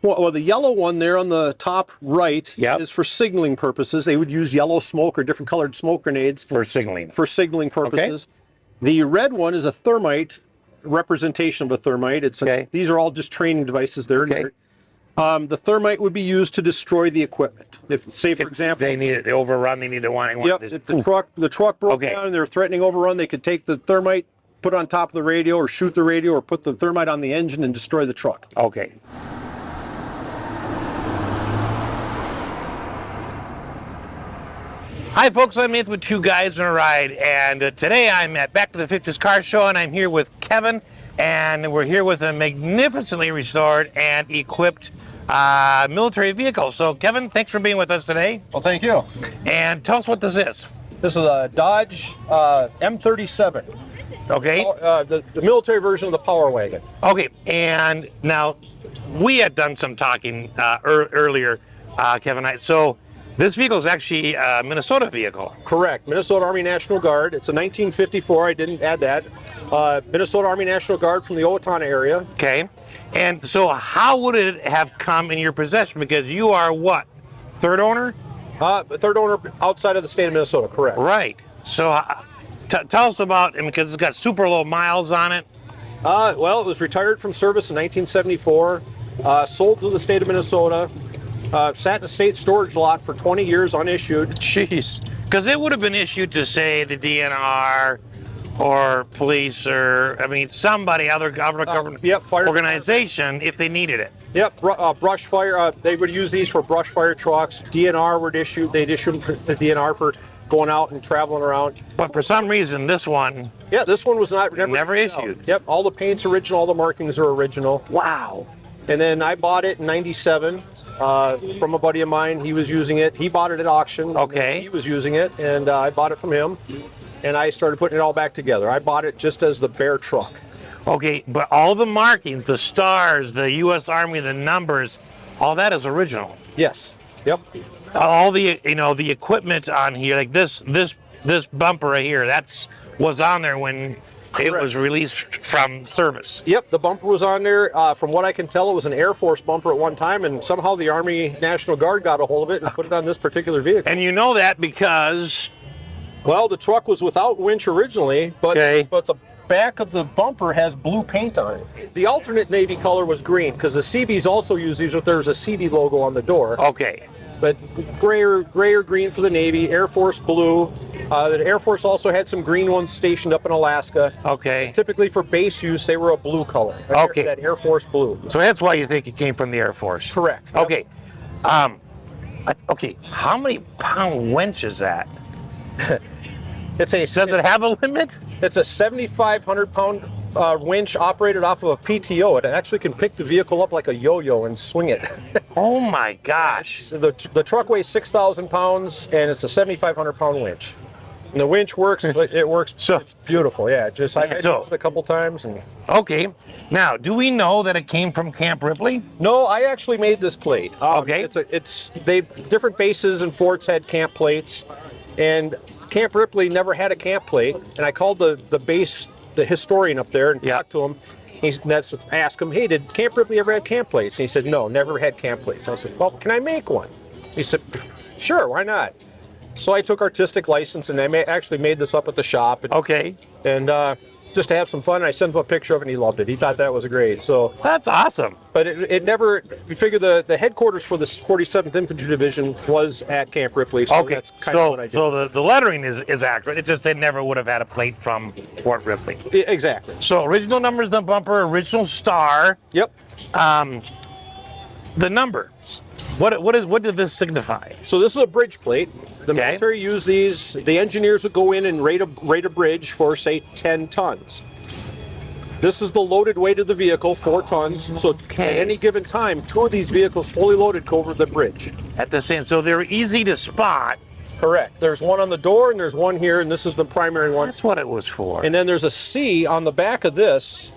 Well, the yellow one there on the top right Yep. is for signaling purposes. They would use yellow smoke or different colored smoke grenades For signaling. for signaling purposes. The red one is a thermite representation of a thermite. These are all just training devices there. The thermite would be used to destroy the equipment. If, say, for example, they need it, they overrun, they need to want. Yep. If the truck broke down and they're threatening overrun, they could take the thermite, put it on top of the radio, or shoot the radio, or put the thermite on the engine and destroy the truck. Okay. Hi folks, I'm Nate with Two Guys on a Ride, and today I'm at Back to the 50s Car Show, and I'm here with Kevin, and we're here with a magnificently restored and equipped military vehicle. So Kevin, thanks for being with us today. Well, thank you. And tell us what this is. This is a Dodge M37. Okay. The military version of the Power Wagon. Okay, and now we had done some talking earlier, Kevin and I. So this vehicle is actually a Minnesota vehicle. Correct. Minnesota Army National Guard. It's a 1954. I didn't add that. Minnesota Army National Guard from the Owatonna area. Okay. And so how would it have come in your possession? Because you are what? Third owner? Third owner outside of the state of Minnesota, correct. Right. So tell us about it, because it's got super low miles on it. Well, it was retired from service in 1974, sold to the state of Minnesota, sat in a state storage lot for 20 years unissued. Jeez. Because it would have been issued to, say, the DNR or police or, I mean, somebody, other government fire organization, if they needed it. Yep, brush fire. They would use these for brush fire trucks. DNR would issue. They'd issue them for the DNR for going out and traveling around. But for some reason, this one. Yeah, this one was never issued. Yep, all the paint's original, all the markings are original. Wow. And then I bought it in '97 from a buddy of mine. He was using it. He bought it at auction. Okay. He was using it, and I bought it from him. And I started putting it all back together. I bought it just as the bare truck. Okay, but all the markings, the stars, the U.S. Army, the numbers, all that is original. Yes. Yep. All the the equipment on here, like this bumper right here, was on there when it was released from service. Yep, the bumper was on there. From what I can tell, it was an Air Force bumper at one time, and somehow the Army National Guard got a hold of it and put it on this particular vehicle. And you know that because? Well, the truck was without winch originally, but the back of the bumper has blue paint on it. The alternate Navy color was green, because the Seabees also use these if there's a Seabee logo on the door. Okay. But grayer green for the Navy, Air Force blue. The Air Force also had some green ones stationed up in Alaska. Okay. Typically for base use, they were a blue color. Okay. That Air Force blue. So that's why you think it came from the Air Force. Correct. Okay. Okay. How many pound winch is that? Does it have a limit? It's a 7,500 pound winch operated off of a PTO. It actually can pick the vehicle up like a yo-yo and swing it. Oh my gosh. The truck weighs 6,000 pounds and it's a 7,500 pound winch. And the winch works, it's beautiful, yeah. I've used it a couple times. Okay. Now, do we know that it came from Camp Ripley? No, I actually made this plate. Okay. Different bases and forts had camp plates, and Camp Ripley never had a camp plate, and I called the base, the historian up there, and talked to him. Asked him, hey, did Camp Ripley ever have camp plates? And he said, no, never had camp plates. I said, well, can I make one? He said, sure, why not? So I took artistic license, and I actually made this up at the shop. And just to have some fun, I sent him a picture of it, and he loved it. He thought that was great. So that's awesome. But it never. You figure the headquarters for the 47th Infantry Division was at Camp Ripley. So that's kind of what I did. So the lettering is accurate. It just they never would have had a plate from Fort Ripley. Exactly. So original numbers on the bumper, original star. Yep. The numbers. What did this signify? So this is a bridge plate. The military used these. The engineers would go in and rate a bridge for, say, 10 tons. This is the loaded weight of the vehicle, 4 tons. So at any given time, 2 of these vehicles fully loaded go over the bridge. At the same, so they're easy to spot. Correct. There's one on the door, and there's one here, and this is the primary one. That's what it was for. And then there's a C on the back of this.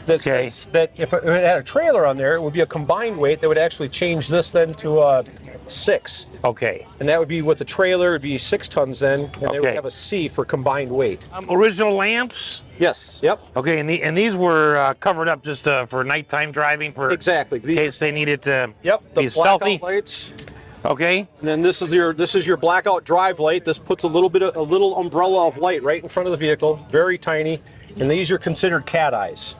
that says that if it had a trailer on there, it would be a combined weight that would actually change this then to 6. Okay. And that would be with the trailer, it'd be 6 tons then, and they would have a C for combined weight. Original lamps? Yes, yep. Okay, and these were covered up just for nighttime driving for exactly. in case they needed to the be stealthy. Lights. Okay. And then this is your blackout drive light. This puts a little umbrella of light right in front of the vehicle, very tiny. And these are considered cat eyes.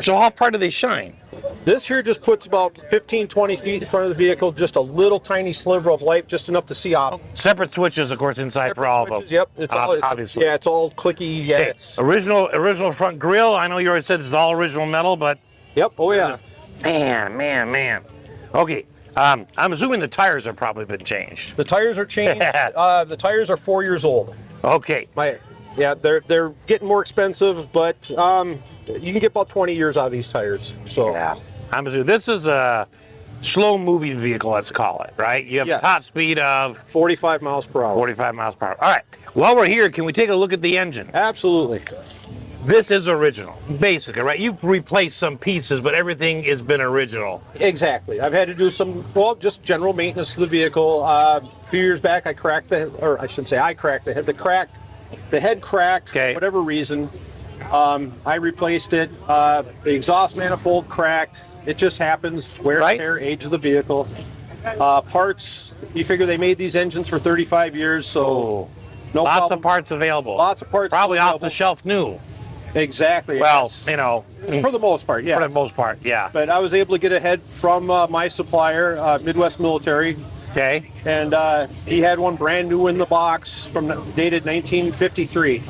So how far do they shine? This here just puts about 15, 20 feet in front of the vehicle, just a little tiny sliver of light, just enough to see off. Separate switches, of course, inside for all of them. Yep, it's all obviously. Yeah, it's all clicky. Yeah, okay. Original front grille. I know you already said this is all original metal, but yep. Oh yeah. Man. Okay. I'm assuming the tires have probably been changed. The tires are changed. The tires are 4 years old. Okay. Yeah, they're getting more expensive, but you can get about 20 years out of these tires. So yeah, I'm assuming this is a slow-moving vehicle, let's call it, right? You have a top speed of 45 miles per hour. 45 miles per hour. All right. While we're here, can we take a look at the engine? Absolutely. This is original, basically, right? You've replaced some pieces, but everything has been original. Exactly. I've had to do just general maintenance to the vehicle. A few years back, I cracked the head cracked for whatever reason. I replaced it. The exhaust manifold cracked. It just happens. Wear and tear, age of the vehicle. Parts, you figure they made these engines for 35 years, so no Lots problem. of parts available. Lots of parts probably available. off the shelf new. Exactly. Well, yes. For the most part, yeah. For the most part, yeah. But I was able to get ahead from my supplier, Midwest Military. Okay. And he had one brand new in the box dated 1953.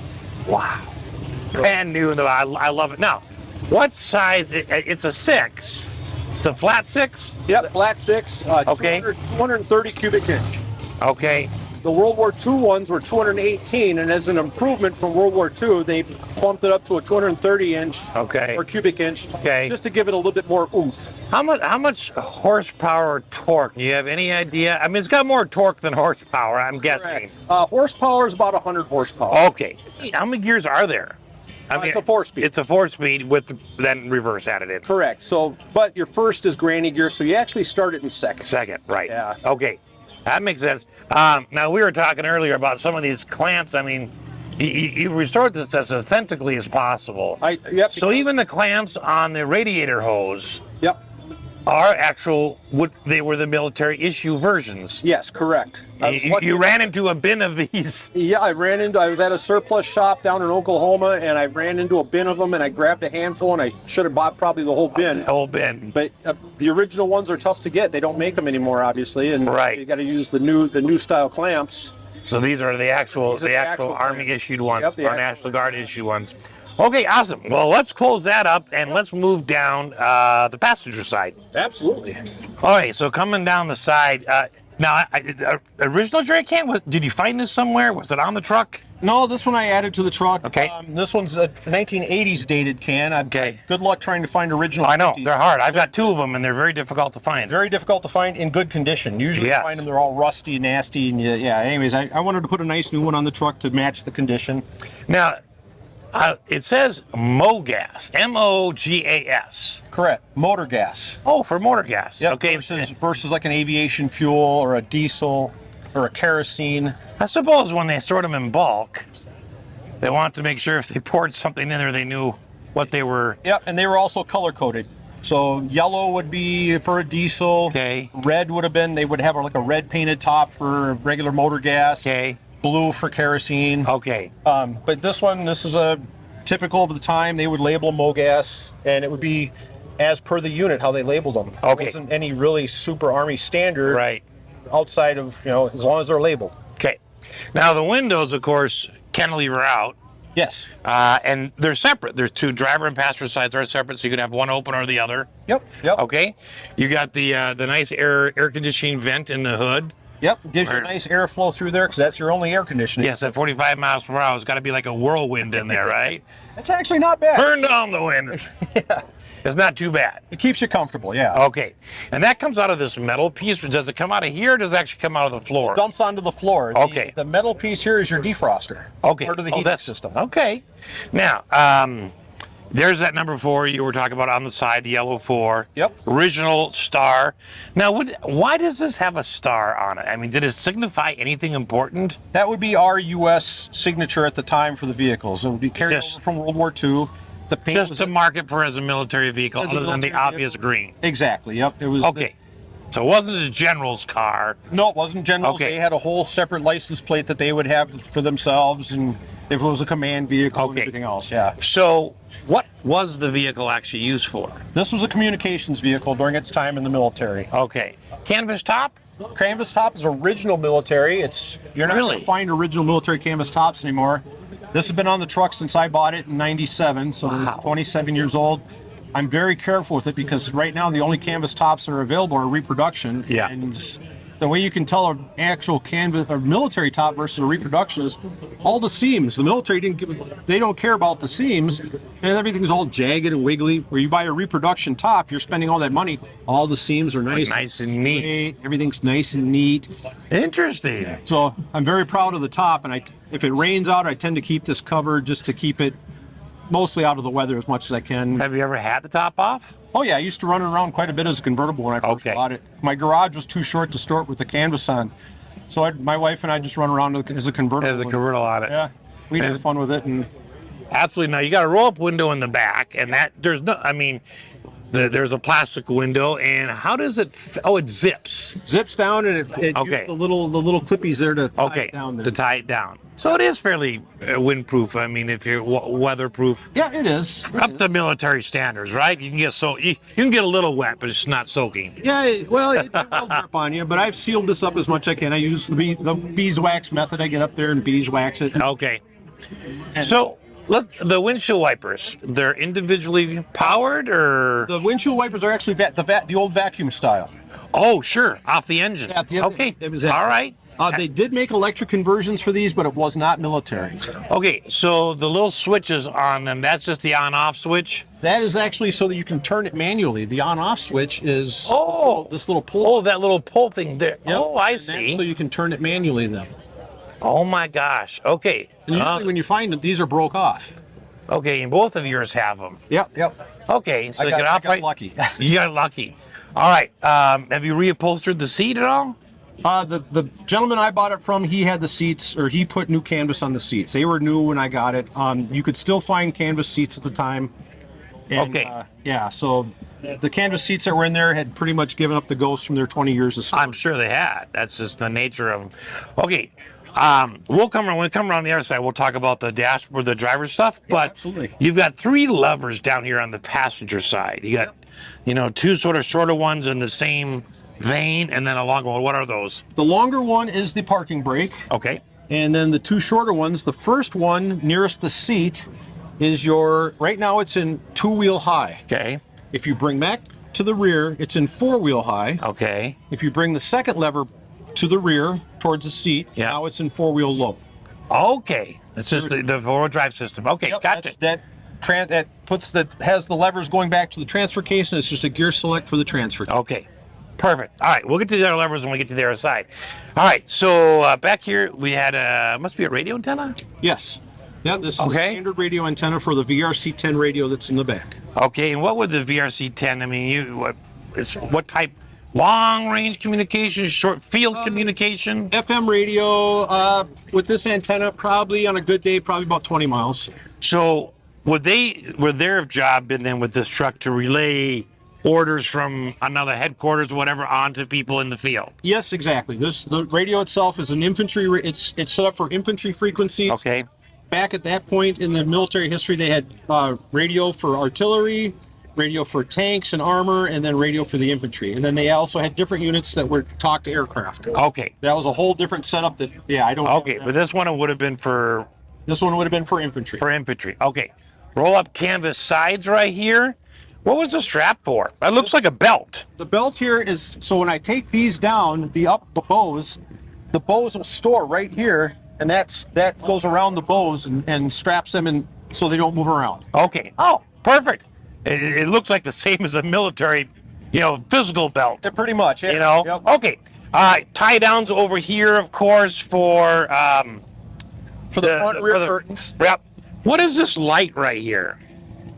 Wow. Brand new, though. I love it. Now, what size? It's a 6. It's a flat 6? Yep, flat 6. Okay. 230 cubic inch. Okay. The World War II ones were 218, and as an improvement from World War II, they bumped it up to a 230 inch or cubic inch, just to give it a little bit more oomph. How much horsepower or torque? Do you have any idea? I mean, it's got more torque than horsepower, I'm guessing. Horsepower is about 100 horsepower. Okay. How many gears are there? I mean, it's a 4-speed. It's a 4-speed with then reverse added in. Correct. So, but your first is granny gear, so you actually start it in second. Second, right. Yeah. Okay. That makes sense. Now, we were talking earlier about some of these clamps. I mean, you restored this as authentically as possible. So even the clamps on the radiator hose are they were the military issue versions. Yes, correct. You ran into a bin of these. Yeah, I was at a surplus shop down in Oklahoma, and I ran into a bin of them, and I grabbed a handful, and I should have bought probably the whole bin. The whole bin. But the original ones are tough to get. They don't make them anymore, obviously, and you got to use the new style clamps. So these are the actual Army issued ones, or National Guard issued ones. Okay, awesome. Well, let's close that up and let's move down the passenger side. Absolutely. All right, so coming down the side. Now, original jerry can, did you find this somewhere? Was it on the truck? No, this one I added to the truck. Okay. This one's a 1980s dated can. Good luck trying to find original. I know, 50s. they're hard. I've got 2 of them, and they're very difficult to find. Very difficult to find in good condition. Usually you find them, they're all rusty, nasty, and anyways, I wanted to put a nice new one on the truck to match the condition. Now, it says MOGAS, M-O-G-A-S. Correct, motor gas. Oh, for motor gas. Yep. Okay. Versus like an aviation fuel or a diesel or a kerosene. I suppose when they sort them in bulk, they want to make sure if they poured something in there, they knew what they were. Yep, and they were also color coded. So yellow would be for a diesel. Okay. Red they would have like a red painted top for regular motor gas. Okay. Blue for kerosene. Okay. But this is a typical of the time. They would label MOGAS, and it would be as per the unit how they labeled them. Okay. It wasn't any really super Army standard. Right. Outside of as long as they're labeled. Okay. Now the windows, of course, cantilever out. Yes. And they're separate. There's 2 driver and passenger sides are separate, so you can have one open or the other. Yep. Okay. You got the nice air conditioning vent in the hood. Yep, gives you a nice airflow through there because that's your only air conditioning. Yes, at 45 miles per hour, it's got to be like a whirlwind in there, right? That's actually not bad. Turn down the wind. Yeah. It's not too bad. It keeps you comfortable, yeah. Okay. And that comes out of this metal piece, or does it come out of here, or does it actually come out of the floor? It dumps onto the floor. Okay. The metal piece here is your defroster. Okay. Part of the heating system. Okay. Now, There's that number 4 you were talking about on the side, the yellow 4. Yep. Original star. Now, why does this have a star on it? I mean, did it signify anything important? That would be our U.S. signature at the time for the vehicles. It would be carried over from World War II. The paint Just was to mark it for as a military vehicle, other than the obvious green. Exactly. Yep. It was Okay. So it wasn't a general's car. No, it wasn't generals. Okay. They had a whole separate license plate that they would have for themselves, and if it was a command vehicle and everything else. Yeah. So what was the vehicle actually used for? This was a communications vehicle during its time in the military. Okay. Canvas top? Canvas top is original military. You're not going to find original military canvas tops anymore. This has been on the truck since I bought it in '97, so it's 27 years old. I'm very careful with it because right now the only canvas tops that are available are reproduction. Yeah. And the way you can tell an actual canvas or military top versus a reproduction is all the seams. The military they don't care about the seams, and everything's all jagged and wiggly. Where you buy a reproduction top, you're spending all that money. All the seams are nice and neat. Everything's nice and neat. Interesting. So I'm very proud of the top, and if it rains out, I tend to keep this covered just to keep it mostly out of the weather as much as I can. Have you ever had the top off? Oh yeah, I used to run it around quite a bit as a convertible when I first bought it. My garage was too short to store it with the canvas on, so my wife and I just run around as a convertible. As a convertible on it. Yeah, we'd have fun with it. And absolutely. Now you got a roll-up window in the back, and there's no. I mean, there's a plastic window, and how does it? It zips. Zips down, and it uses the little clippies there to tie it down. To tie it down. So it is fairly windproof. I mean, if you're weatherproof. Yeah, it is. Up to military standards, right? You can get you can get a little wet, but it's not soaking. Yeah, it will drip on you, but I've sealed this up as much as I can. I use the beeswax method. I get up there and beeswax it. Okay. So the windshield wipers, they're individually powered, or the windshield wipers are actually the old vacuum style. Oh, sure, off the engine. Yeah, okay. All right. They did make electric conversions for these, but it was not military. Okay, so the little switches on them, that's just the on-off switch? That is actually so that you can turn it manually. The on-off switch is this little pull. Oh, that little pull thing there. Yep. Oh, I see. That's so you can turn it manually then. Oh my gosh, okay. And usually when you find that these are broke off. Okay, and both of yours have them. Yep. Okay, so I got lucky. You got lucky. All right, have you reupholstered the seat at all? The gentleman I bought it from, he had the seats, or he put new canvas on the seats. They were new when I got it. You could still find canvas seats at the time. And, okay. So the canvas seats that were in there had pretty much given up the ghost from their 20 years of storage. I'm sure they had. That's just the nature of them. Okay. When we come around the other side, we'll talk about the dashboard, the driver's stuff. But absolutely. You've got 3 levers down here on the passenger side. You got, 2 sort of shorter ones in the same vein, and then a longer one. What are those? The longer one is the parking brake. Okay. And then the 2 shorter ones, the first one nearest the seat is right now it's in 2-wheel high. Okay. If you bring back to the rear, it's in 4-wheel high. Okay. If you bring the second lever to the rear towards the seat, now it's in 4-wheel low. Okay. It's just the four-wheel drive system. Okay, gotcha. That has the levers going back to the transfer case, and it's just a gear select for the transfer. Okay. Perfect. All right, we'll get to the other levers when we get to the other side. All right, so back here we had must be a radio antenna? Yes. Yeah, this is a standard radio antenna for the VRC-10 radio that's in the back. Okay, and what would the VRC-10, I mean, what type? Long range communication, short field communication? FM radio, with this antenna, probably on a good day, probably about 20 miles. So would their job been then with this truck to relay orders from another headquarters or whatever onto people in the field? Yes, exactly. The radio itself is an infantry, it's set up for infantry frequencies. Okay. Back at that point in the military history, they had radio for artillery, radio for tanks and armor, and then radio for the infantry. And then they also had different units that were talk to aircraft. Okay. That was a whole different setup I don't know. Okay, but this one would have been for... This one would have been for infantry. For infantry, okay. Roll up canvas sides right here. What was the strap for? That looks like a belt. The belt here is, so when I take these down, the bows will store right here, and that goes around the bows and straps them in so they don't move around. Okay. Oh, perfect. It looks like the same as a military, physical belt. Pretty much, yeah. Yep. Okay. Tie downs over here, of course, for the front rear curtains. Yep. What is this light right here?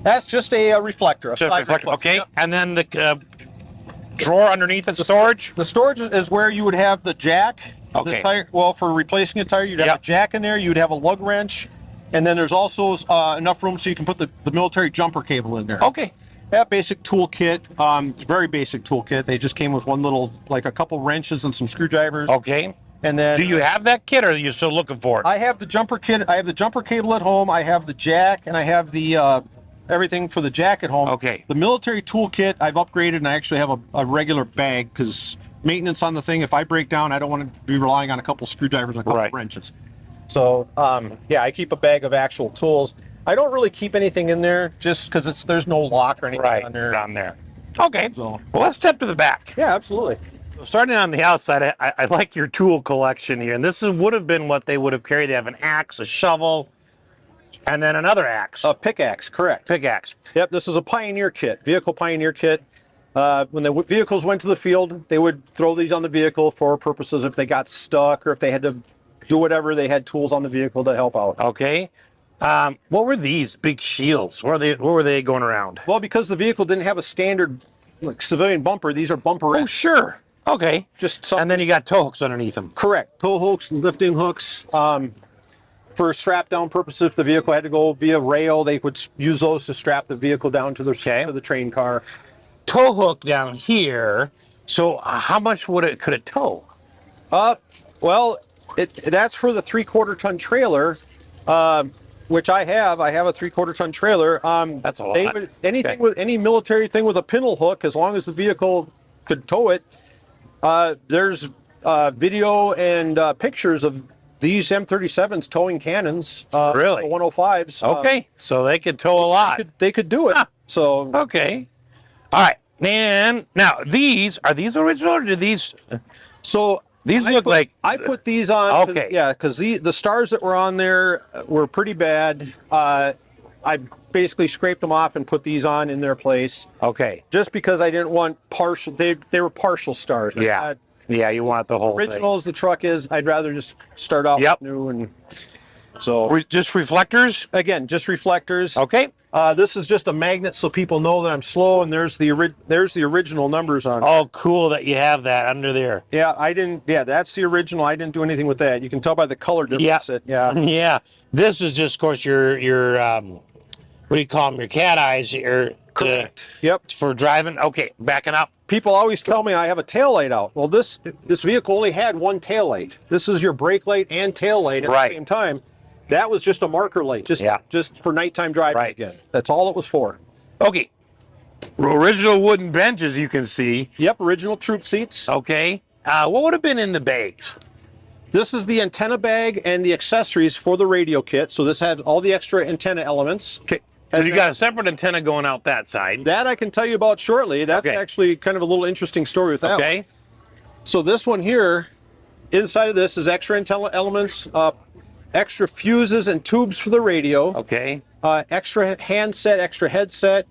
That's just a reflector. Just side reflector. reflector. Okay. Yep. And then the drawer underneath it, storage. The storage is where you would have the jack. Okay. The tire, well, for replacing a tire, you'd have Yep. a jack in there. You'd have a lug wrench, and then there's also enough room so you can put the military jumper cable in there. Okay. Yeah, basic toolkit. It's a very basic toolkit. They just came with one little, like a couple wrenches and some screwdrivers. Okay. And then Do you have that kit, or are you still looking for it? I have the jumper kit. I have the jumper cable at home. I have the jack, and I have the everything for the jack at home. Okay. The military toolkit I've upgraded, and I actually have a regular bag because maintenance on the thing. If I break down, I don't want to be relying on a couple screwdrivers and a couple Right. wrenches. So yeah, I keep a bag of actual tools. I don't really keep anything in there just because there's no lock or anything Right. on there. Down there. Okay. So- Well, let's step to the back. Yeah, absolutely. So starting on the outside, I like your tool collection here, and this would have been what they would have carried. They have an axe, a shovel, and then another axe, A pickaxe, correct. pickaxe. Yep, this is a Pioneer kit, vehicle Pioneer kit. When the vehicles went to the field, they would throw these on the vehicle for purposes if they got stuck or if they had to do whatever, they had tools on the vehicle to help out. Okay. What were these big shields? What were they going around? Well, because the vehicle didn't have a standard like civilian bumper, these are bumperettes. Oh, sure. Okay. Just something. And then you got tow hooks underneath them. Correct. Tow hooks, lifting hooks. For strap down purposes, if the vehicle had to go via rail, they would use those to strap the vehicle down to to the train car. Tow hook down here. So how much could it tow? Well, that's for the 3/4 ton trailer, which I have. I have a 3/4 ton trailer. That's a lot. Anything with any military thing with a pintle hook, as long as the vehicle could tow it. There's video and pictures of these M37s towing cannons. Really? 105s. Okay. So they could tow a lot. They could do it. So Okay. All right. And now are these original, or do these these look like I put these on. Okay. Yeah, because the stars that were on there were pretty bad. I basically scraped them off and put these on in their place. Okay. Just because I didn't want partial. They were partial stars. Yeah. Yeah, you want the whole Original as the truck is, I'd rather just start off Yep. new and so. thing. Just reflectors? Again, just reflectors. Okay. This is just a magnet so people know that I'm slow, and there's the original numbers on it. Oh, cool that you have that under there. Yeah, I didn't. Yeah, that's the original. I didn't do anything with that. You can tell by the color difference. Yeah. Yeah. Yeah. This is just, of course, your what do you call them? Your cat eyes. Correct. Yep. For driving. Okay, backing up. People always tell me I have a tail light out. Well, this vehicle only had one tail light. This is your brake light and tail light at Right. the same time. That was just a marker light, just for nighttime driving Right. again. That's all it was for. Okay. Original wooden benches, you can see. Yep, original troop seats. Okay. What would have been in the bags? This is the antenna bag and the accessories for the radio kit. So this has all the extra antenna elements. Okay. Because you got a separate antenna going out that side. That I can tell you about shortly. That's Okay. actually kind of a little interesting story with that one. Okay. So this one here, inside of this is extra antenna elements, extra fuses and tubes for the radio, Okay. extra handset, extra headset.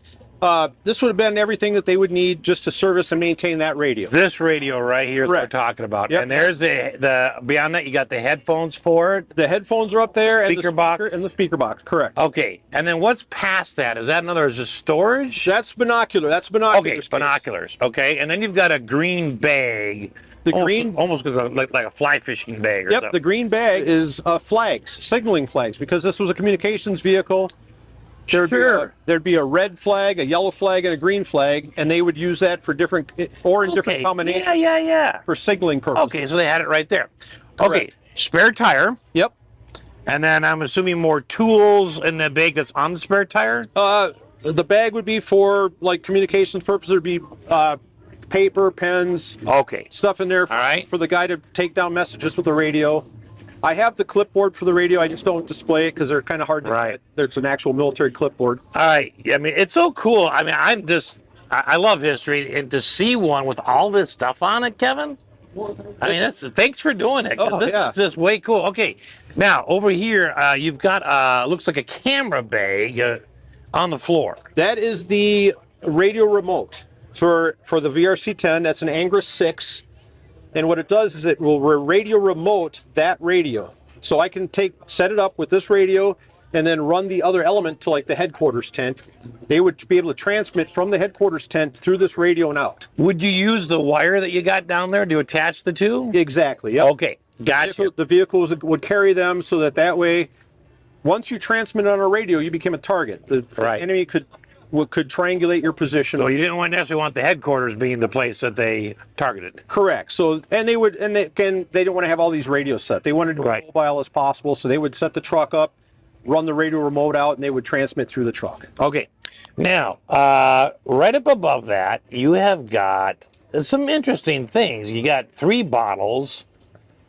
This would have been everything that they would need just to service and maintain that radio. This radio right here that we're Correct. talking about. Yep. And there's the beyond that, you got the headphones for it. The headphones are up there and Speaker box. and the speaker box. Correct. Okay. And then what's past that? Is that another, is it storage? That's binocular. That's binoculars. Okay, case. binoculars. Okay. And then you've got a green bag. The green- almost like a fly fishing bag or Yep. something. The green bag is flags, signaling flags, because this was a communications vehicle. There'd be a red flag, a yellow flag, and a green flag, and they would use that for different different combinations Yeah. for signaling purposes. Okay, so they had it right there. Okay, Correct. spare tire. Yep. And then I'm assuming more tools in the bag that's on the spare tire. The bag would be for like communications purposes. There'd be paper, pens, Okay. stuff in there All right. for the guy to take down messages with the radio. I have the clipboard for the radio. I just don't display it because they're kind of hard to Right. get. There's an actual military clipboard. All right. I mean, it's so cool. I mean, I love history, and to see one with all this stuff on it, Kevin. I mean, thanks for doing it. 'Cause Oh, this yeah. is just way cool. Okay, now over here, you've got looks like a camera bag on the floor. That is the radio remote for the VRC-10. That's an Angus 6. And what it does is it will radio remote that radio. So I can set it up with this radio, and then run the other element to like the headquarters tent. They would be able to transmit from the headquarters tent through this radio and out. Would you use the wire that you got down there to attach the two? Exactly. Yep. Okay, gotcha. The vehicles would carry them so that way, once you transmit on a radio, you became a target. The enemy could triangulate your position. So you didn't necessarily want the headquarters being the place that they targeted. Correct. So, they didn't want to have all these radios set. They wanted to be mobile as possible, so they would set the truck up, run the radio remote out, and they would transmit through the truck. Okay. Now, right up above that, you have got some interesting things. You got 3 bottles,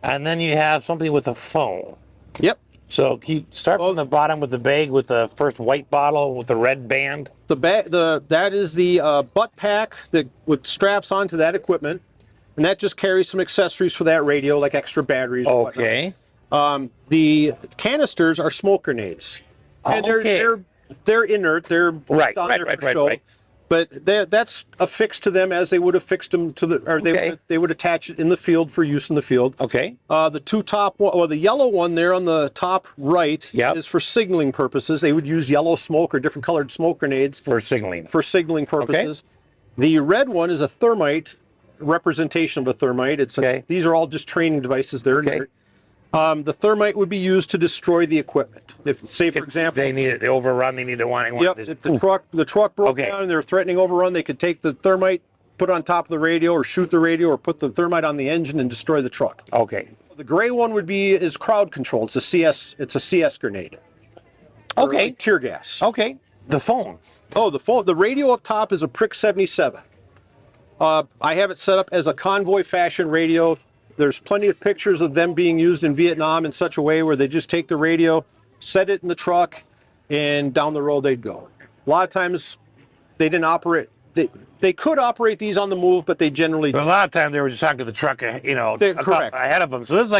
and then you have something with a phone. Yep. So can you start from the bottom with the bag with the first white bottle with the red band? That is the butt pack that straps onto that equipment, and that just carries some accessories for that radio, like extra batteries. Okay. The canisters are smoke grenades, and they're inert. They're right. show. But that's affixed to them as they would affix them to they would attach it in the field for use in the field. Okay. The two top, the yellow one there on the top right is for signaling purposes. They would use yellow smoke or different colored smoke grenades for signaling. For signaling purposes. Okay. The red one is a thermite representation of a thermite. These are all just training devices there. Okay. The thermite would be used to destroy the equipment. If, for example, they need it, they overrun, they need to want. Yep. If the truck broke down and they're threatening overrun, they could take the thermite, put it on top of the radio, or shoot the radio, or put the thermite on the engine and destroy the truck. Okay. The gray one is crowd control. It's a CS grenade. Okay. Like tear gas. Okay. The phone. Oh, the phone. The radio up top is a Prick 77. I have it set up as a convoy fashion radio. There's plenty of pictures of them being used in Vietnam in such a way where they just take the radio, set it in the truck, and down the road they'd go. A lot of times they didn't operate. They could operate these on the move, but they generally didn't. A lot of times they were just talking to the truck, correct, ahead of them. So this is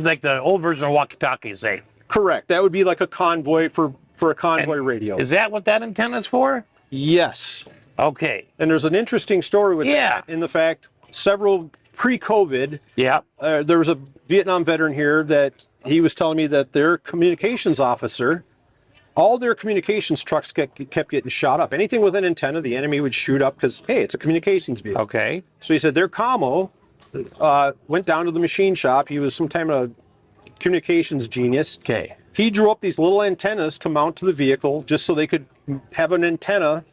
like the old version of walkie-talkie, say. Correct. That would be like a convoy for a convoy radio. Is that what that antenna is for? Yes. Okay. And there's an interesting story with that in the fact several pre-COVID, there was a Vietnam veteran here that he was telling me that their communications officer, all their communications trucks kept getting shot up. Anything with an antenna, the enemy would shoot up because, hey, it's a communications vehicle. Okay. So he said their commo went down to the machine shop. He was some kind of communications genius. Okay. He drew up these little antennas to mount to the vehicle just so they could have an antenna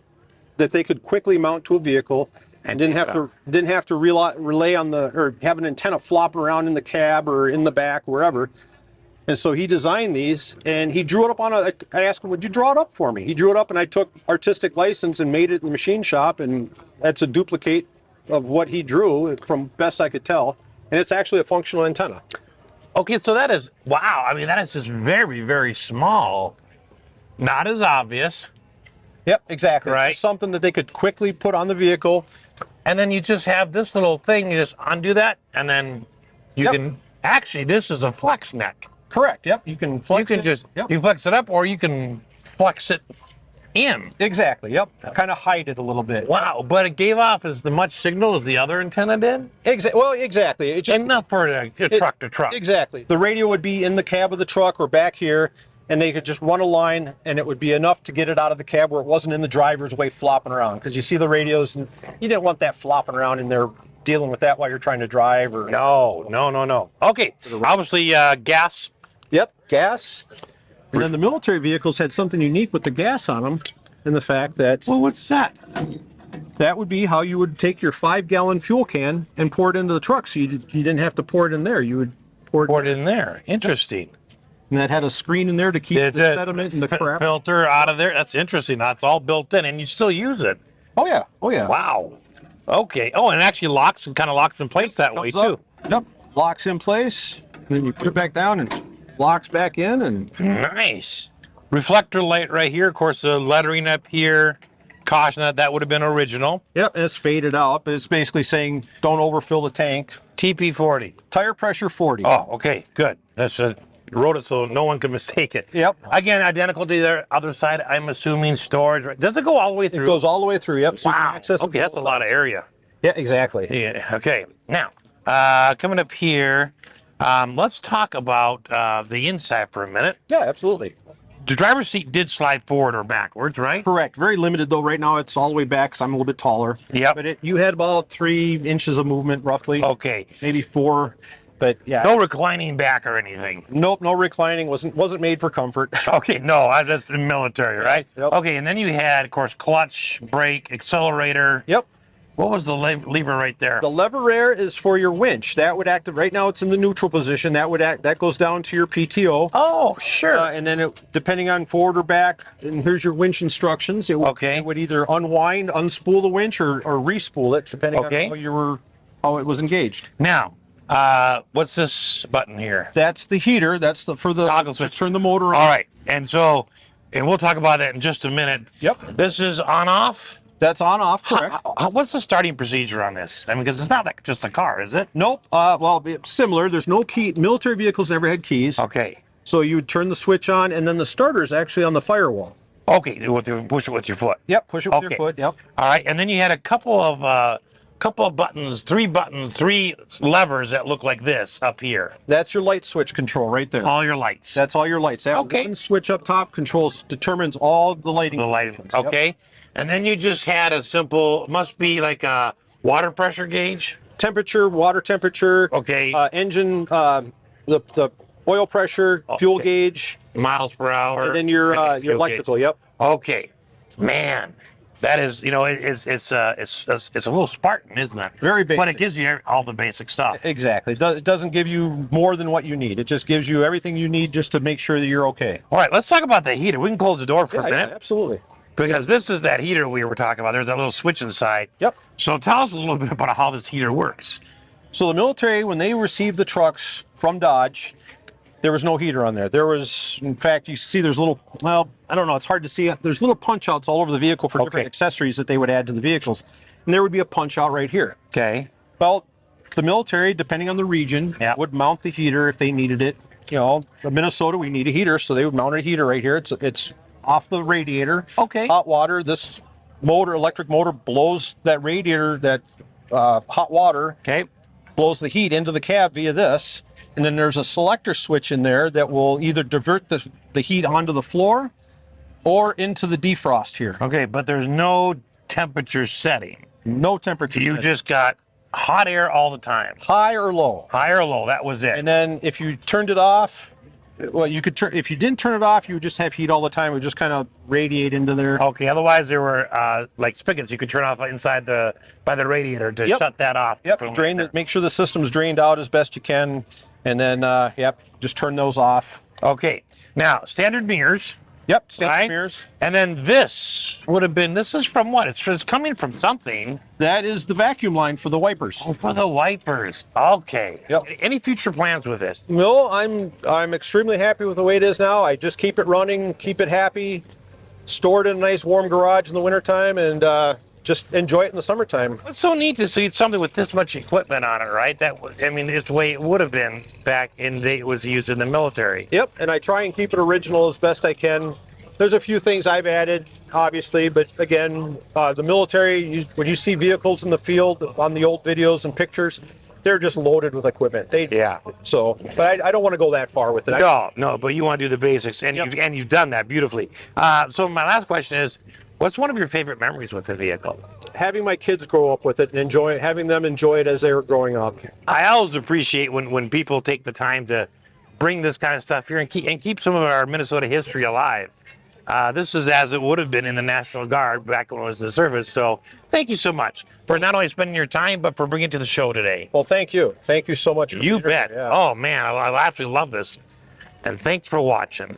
that they could quickly mount to a vehicle. And didn't have to relay on or have an antenna flopping around in the cab or in the back, wherever. And so he designed these, and he drew it up I asked him, would you draw it up for me? He drew it up, and I took artistic license and made it in the machine shop, and that's a duplicate of what he drew from best I could tell. And it's actually a functional antenna. Okay, so that is, wow. I mean, that is just very, very small. Not as obvious. Yep, exactly. Right. It's something that they could quickly put on the vehicle. And then you just have this little thing, you just undo that, and then you can, actually, this is a flex neck. Correct, yep. You can flex it. You flex it up, or you can flex it in. Exactly, yep. Kind of hide it a little bit. Wow, but it gave off as much signal as the other antenna did? Exactly. It just, enough for a truck to truck. Exactly. The radio would be in the cab of the truck or back here, and they could just run a line, and it would be enough to get it out of the cab where it wasn't in the driver's way flopping around. Because you see the radios, and you didn't want that flopping around in there dealing with that while you're trying to drive. Or No. Okay, obviously gas. Yep, gas. And then the military vehicles had something unique with the gas on them, in the fact that... Well, what's that? That would be how you would take your 5-gallon fuel can and pour it into the truck, so you didn't have to pour it in there. You would pour it in there. Interesting. And that had a screen in there to keep the sediment and the crap. Filter out of there. That's interesting. That's all built in, and you still use it. Oh yeah. Wow. Okay. Oh, and it actually locks in place that way too. Yep. Locks in place. Then you put it back down and locks back in. And nice. Reflector light right here. Of course, the lettering up here. Caution that would have been original. Yep. And it's faded out, but it's basically saying don't overfill the tank. TP40. Tire pressure 40. Oh, okay. Good. That's wrote it so no one can mistake it. Yep. Again, identical to the other side. I'm assuming storage. Does it go all the way through? It goes all the way through. Yep. So wow. you can access okay, that's a lot of area. Yeah, exactly. Yeah. Okay. Now, coming up here, let's talk about the inside for a minute. Yeah, absolutely. the driver's seat did slide forward or backwards, right? Correct. Very limited though. Right now it's all the way back because I'm a little bit taller. Yep. But you had about 3 inches of movement roughly. Okay. Maybe 4. But yeah. No reclining back or anything. Nope. No reclining. Wasn't made for comfort. Okay. No, that's the military, right? Yep. Okay. And then you had, of course, clutch, brake, accelerator. Yep. What was the lever right there? The lever there is for your winch. That would act. Right now it's in the neutral position. That goes down to your PTO. Oh, sure. And then depending on forward or back, and here's your winch instructions. It would either unwind, unspool the winch, or re-spool it, depending on how it was engaged. Now, what's this button here? That's the heater. That's for the toggle switch. Turn the motor on. All right. And we'll talk about that in just a minute. Yep. This is on-off? That's on-off, correct. What's the starting procedure on this? I mean, because it's not like just a car, is it? Nope. Well, it's similar. There's no key. Military vehicles never had keys. Okay. So you would turn the switch on, and then the starter is actually on the firewall. Okay. Push it with your foot. Yep. Push it with your foot. Yep. All right. And then you had a couple of buttons, 3 buttons, 3 levers that look like this up here. That's your light switch control right there. All your lights. That's all your lights. That one switch up top determines all the lighting. The lighting. Okay. Yep. And then you just had a simple, must be like a water pressure gauge? Temperature, water temperature. Okay. Engine, the oil pressure, fuel gauge. Miles per hour. And then your electrical, gauge. Yep. Okay. Man, that is, it's a little Spartan, isn't it? Very basic. But it gives you all the basic stuff. Exactly. It doesn't give you more than what you need. It just gives you everything you need just to make sure that you're okay. All right, let's talk about the heater. We can close the door for a minute. Yeah, absolutely. Because this is that heater we were talking about. There's that little switch inside. Yep. So tell us a little bit about how this heater works. So the military, when they received the trucks from Dodge, there was no heater on there. There was, in fact, you see there's little, well, I don't know, it's hard to see. There's little punch outs all over the vehicle for different accessories that they would add to the vehicles. And there would be a punch out right here. Okay. Well, the military, depending on the region, would mount the heater if they needed it. In Minnesota, we need a heater, so they would mount a heater right here. It's off the radiator. Okay. Hot water. This electric motor blows that radiator, that hot water. Okay. Blows the heat into the cab via this. And then there's a selector switch in there that will either divert the heat onto the floor or into the defrost here. Okay, but there's no temperature setting. No temperature setting. Just got hot air all the time. High or low. High or low, that was it. And then if you turned it off, well, you could turn. If you didn't turn it off, you would just have heat all the time. It would just kind of radiate into there. Okay. Otherwise, there were like spigots you could turn off inside by the radiator to shut that off. Yep. Make sure the system's drained out as best you can, and then just turn those off. Okay. Now, standard mirrors. Yep. Standard mirrors. And then this would have been. This is from what? It's coming from something. That is the vacuum line for the wipers. Oh, for the wipers. Okay. Yep. Any future plans with this? No, I'm extremely happy with the way it is now. I just keep it running, keep it happy, store it in a nice warm garage in the wintertime, and just enjoy it in the summertime. It's so neat to see something with this much equipment on it, right? It's the way it would have been back in the day it was used in the military. Yep, and I try and keep it original as best I can. There's a few things I've added, obviously, but again, the military, when you see vehicles in the field on the old videos and pictures, they're just loaded with equipment. So, but I don't want to go that far with it. No, but you want to do the basics, and you've done that beautifully. So my last question is, what's one of your favorite memories with the vehicle? Having my kids grow up with it and having them enjoy it as they were growing up. I always appreciate when people take the time to bring this kind of stuff here and keep some of our Minnesota history alive. This is as it would have been in the National Guard back when it was in the service. So thank you so much for not only spending your time, but for bringing it to the show today. Well, thank you. Thank you so much. You bet. Yeah. Oh, man, I absolutely love this. And thanks for watching.